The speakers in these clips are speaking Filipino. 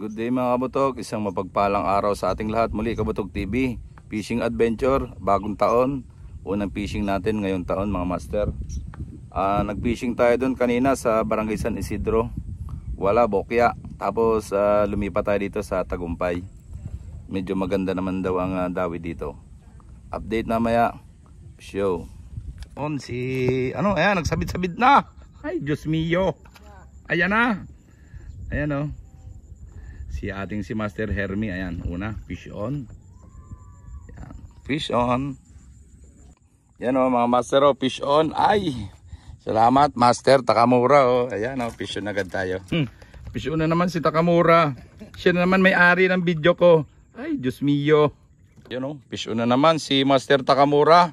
Good day mga kabutog, isang mapagpalang araw sa ating lahat. Muli Kabutog TV, fishing adventure, bagong taon, unang fishing natin ngayong taon mga master. Nag-fishing tayo doon kanina sa Barangay San Isidro, wala bokya. Tapos lumipat tayo dito sa Tagumpay. Medyo maganda naman daw ang dawi dito. Update na maya. Show. On si ayan, nagsabit-sabit na. Ay, Diyos mio. Ayan na. Ayan o. Si Master Hermie, ayan, una, fish on. Ayan, fish on. Yan o mga master o, fish on. Ay, salamat Master Takamura o. Ayan o, fish on agad tayo. Fish on na naman si Takamura. Siya na naman may-ari ng video ko. Ay, Diyos mio. Yan o, fish on na naman si Master Takamura.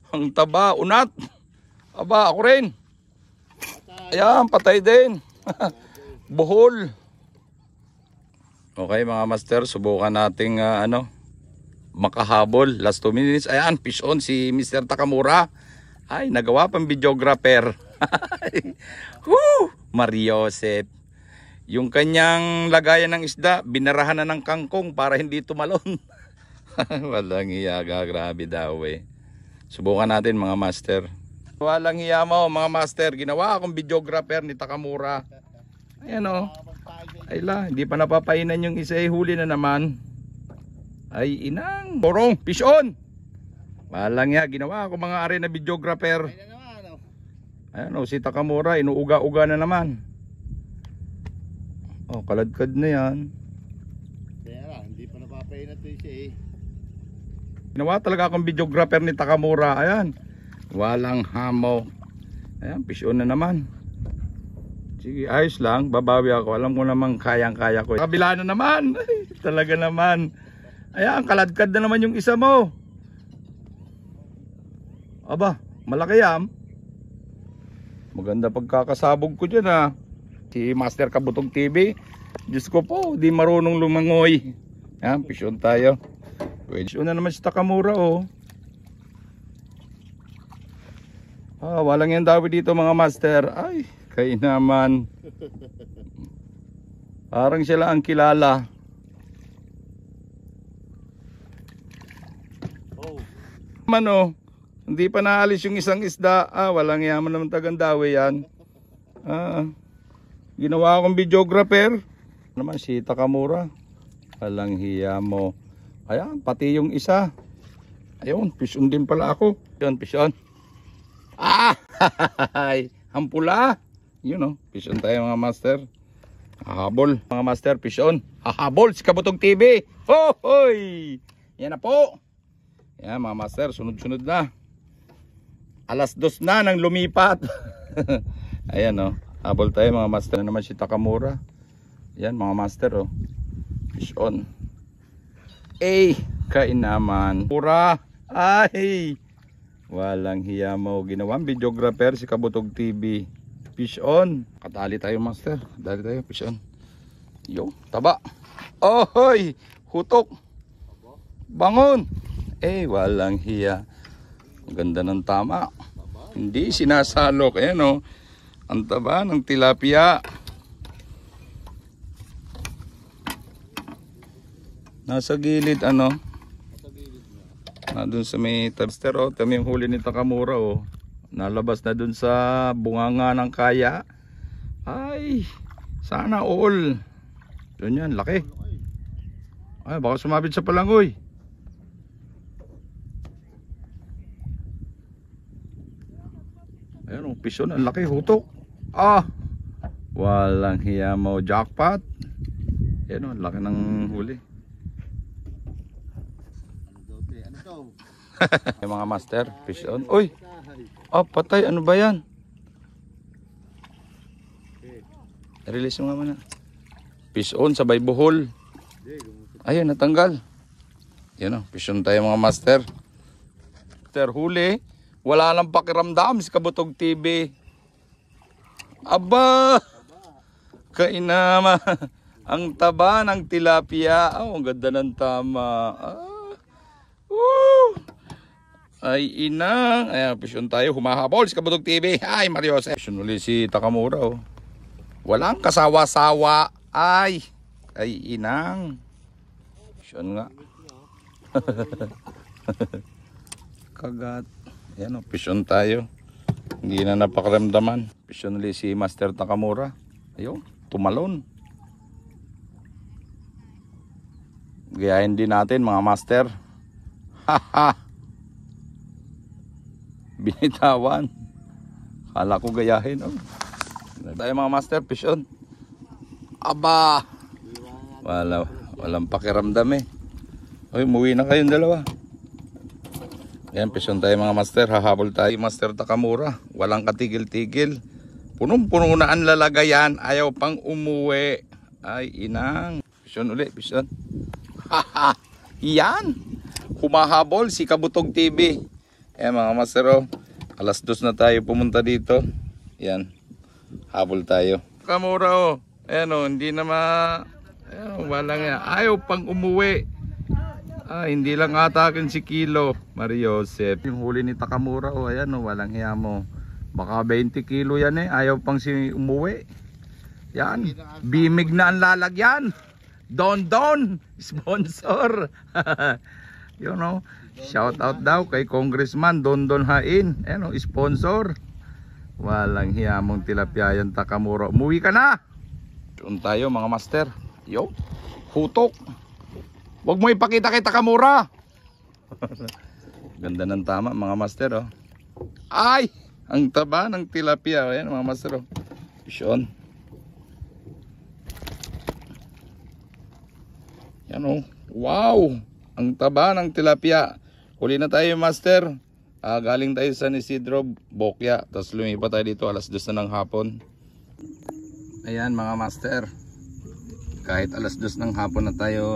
Ang taba, unat. Aba, ako rin. Ayan, patay din. Buhol. Okay mga master, subukan nating makahabol. Last 2 minutes. Ayan, fish on si Mr. Takamura. Ay, nagawa pang videographer. Mariosep. Yung kanyang lagayan ng isda, binarahan na ng kangkong para hindi tumalon. Walang hiya, grabe daw eh. Subukan natin mga master. Walang hiya mo mga master. Ginawa akong videographer ni Takamura. Ayan o. Ay la, hindi pa napapainan yung isa, huli na naman. Ay inang, borong, fish on. Walang ya, ginawa ako mga are na videographer. Ayan o, si Takamura, inuuga-uga na naman. Oh, kaladkad na yan. Kaya lang, hindi pa napapainan ito siya eh. Ginawa talaga akong videographer ni Takamura, ayan. Walang hamo. Ayan, fish on na naman. Sige, ayos lang, babawi ako. Alam ko namang kayang-kaya ko. Kabila na naman. Ay, talaga naman. Ayan, kaladkad na naman yung isa mo. Aba, malaki yan. Maganda pagkakasabog ko dyan ha. Si Master Kabutog TV. Diyos ko po, di marunong lumangoy. Ayan, fish on tayo. Fish on na naman si Takamura oh. Walang yan daw dito mga master. Ay, kaya naman. Parang sila ang kilala. Mano, hindi pa naalis yung isang isda. Walang yaman naman tagandawi yan. Ginawa akong videographer. Naman si Takamura. Walang hiya mo. Ayan, pati yung isa. Ayun, fish on din pala ako. Yan, fish on. Ang pula. Yun o, fish on tayo mga master. Hahabol mga master, fish on. Hahabol si Kabutog TV. Hoy! Yan na po. Yan mga master, sunod-sunod na. Alas 2 na nang lumipat. Ayan o, habol tayo mga master. Naman si Takamura. Yan mga master o. Fish on. Kain naman. Pura. Ay! Walang hiya mo. Ginawang videographer si Kabutog TV. Fish on. Katali tayo master. Dali tayo, fish on. Yo, taba. Hoy! Hutok. Bangon. Walang hiya. Ang ganda ng tama. Hindi sinasalok. Ayan o. Ang taba ng tilapia. Nasa gilid dun sa may tabster o. Tama yung huli ni Takamura o. Nalabas na dun sa bunganga ng kaya. Ay, sana all. Yun yan, laki. Ay, baka sumabit sa palangoy. Ayan o, fish on, ang laki, hutok. Walang hiya mo, jackpot. Ayan o, ang laki ng huli. Yung mga master, fish on. Uy! Patay, ano ba yan? Release mo nga muna. Fish on, sabay buhol. Ayun, natanggal. Yan o, fish on tayo mga master. Huli, wala lang pakiramdam si Kabutog TV. Aba! Kainama. Ang taba ng tilapia. Ang ganda ng tama. Ay inang, ayan, fish on tayo, humahabol si Kabutog TV. Ay, Marios. Fish on uli si Takamura oh. Walang kasawa-sawa. Ay, Ay inang. Pisyon nga. Kagat. Ayan o, pisyon tayo. Hindi na napakaramdaman. Pisyon ulit si Master Takamura. Ayun, tumalon. Gayahin din natin mga master. Haha. Binitawan. Kala ko gayahin. Oh. Tayo mga master, pisyon. Aba. Walang pakiramdam eh. Oy, umuwi na kayong dalawa. Ayan, pisyon tayo mga master. Hahabol tayo, Master Takamura. Walang katigil-tigil. Punong-puno na ang lalagayan. Ayaw pang umuwi. Ay, inang. Pisyon ulit, pisyon. Haha. Yan. Humahabol si Kabutog TV. Ayan mga master, oh. Alas 2 na tayo pumunta dito. Yan. Habol tayo. Takamura, oh. Ayan, oh. Hindi na ayan, walang yan. Ayaw pang umuwi. Hindi lang atakin si Kilo. Mario Joseph. Yung huli ni Takamura, oh. Ayan, oh. Walang hiya mo. Baka 20 kilo yan eh. Ayaw pang umuwi. Yan. Bimig na ang lalagyan. Don. Sponsor. You know. Shout out daw kay Congressman Don Hain. Ayan, oh. Sponsor. Walang hiya mong tilapia yan, Takamura. Umuwi ka na. Doon tayo mga master. Yo. Hutok. Huwag mo ipakita kay Takamura. Ganda ng tama mga master, oh. Ay! Ang taba ng tilapia. Ayan mga master, oh. Pisyon. Yan, oh. Wow! Ang taba ng tilapia. Huli na tayo master. Galing tayo sa San Isidro, Bokya. Tapos lumipat tayo dito alas 2 na ng hapon. Ayan mga master. Kahit alas 2 ng hapon na tayo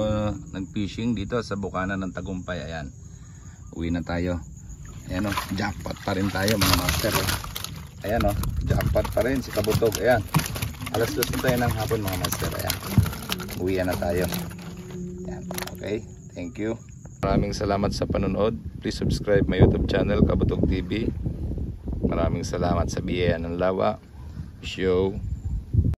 nag-fishing dito sa bukana ng Tagumpay. Ayan. Uwi na tayo. Ayan, oh, jackpot pa rin tayo mga master. Ayan, oh, jackpot pa rin si Kabutog. Ayan. Alas 2 na tayo ng hapon mga master. Ayan. Uwi na tayo. Ayan. Okay. Thank you. Maraming salamat sa panonood. Please subscribe my YouTube channel Kabutog TV. Maraming salamat sa biyaya ng lawa. Show.